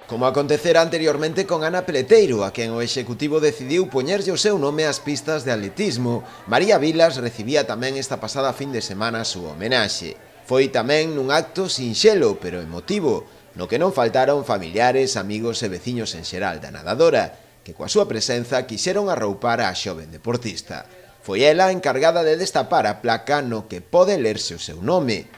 Como acontecera anteriormente con Ana Peleteiro, a quen o Executivo decidiu poñerlle o seu nome ás pistas de atletismo, María Vilas recibía tamén esta pasada fin de semana a súa homenaxe. Foi tamén nun acto sinxelo, pero emotivo, no que non faltaron familiares, amigos e veciños en xeral da nadadora, que coa súa presenza quixeron arroupar á xoven deportista. Foi ela a encargada de destapar a placa no que pode lerse o seu nome.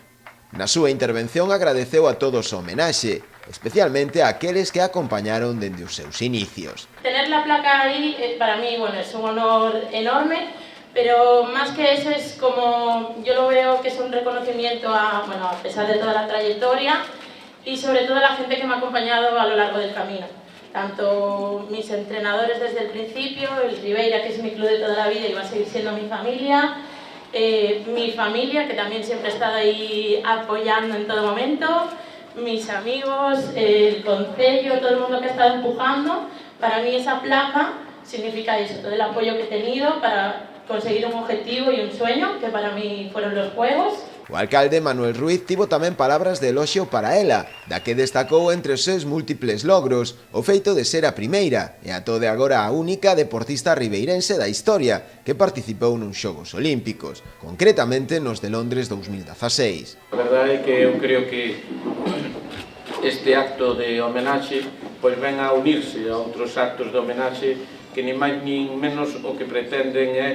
Na súa intervención agradeceu a todos o homenaxe, especialmente a aqueles que a acompañaron dende os seus inicios. Tener la placa ahí para mí, bueno, es un honor enorme, pero más que eso es como, yo lo veo que es un reconocimiento a, bueno, a pesar de toda la trayectoria y sobre todo a la gente que me ha acompañado a lo largo del camino. Tanto mis entrenadores desde el principio, el Ribeira, que es mi club de toda la vida y va a seguir siendo mi familia, que también siempre ha estado ahí apoyando en todo momento, mis amigos, el concello, todo el mundo que ha estado empujando. Para mí esa placa significa eso, todo el apoyo que he tenido para conseguir un objetivo y un sueño, que para mí fueron los Juegos. O alcalde Manuel Ruiz tivo tamén palabras de eloxio para ela, da que destacou entre os seus múltiples logros o feito de ser a primeira e ata de agora a única deportista ribeirense da historia que participou nuns Xogos Olímpicos, concretamente nos de Londres 2016. A verdade é que eu creo que este acto de homenaxe pois ven a unirse a outros actos de homenaxe que ni máis nin menos o que pretenden é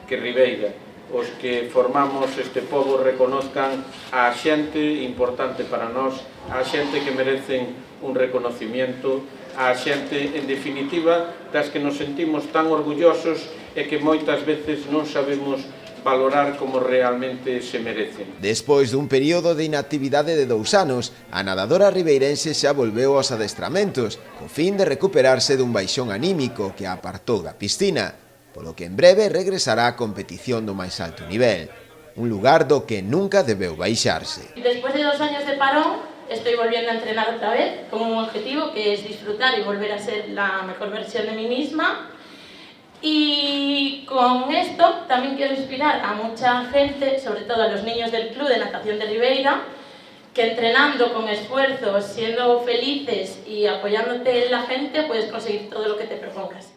que Ribeira, os que formamos este pobo, reconozcan a xente importante para nós, a xente que merecen un reconocimiento, a xente, en definitiva, das que nos sentimos tan orgullosos e que moitas veces non sabemos valorar como realmente se merecen. Despois dun período de inactividade de 2 anos, a nadadora ribeirense xa volveu aos adestramentos, co fin de recuperarse dun baixón anímico que a apartou da piscina, polo que en breve regresará á competición do máis alto nivel, un lugar do que nunca debeu baixarse. Después de 2 años de parón, estoy volviendo a entrenar otra vez con un objetivo que es disfrutar y volver a ser la mejor versión de mí misma. Y con esto también quiero inspirar a mucha gente, sobre todo a los niños del Club de Natación de Ribeira, que entrenando con esfuerzo, siendo felices y apoyándote en la gente, puedes conseguir todo lo que te propongas.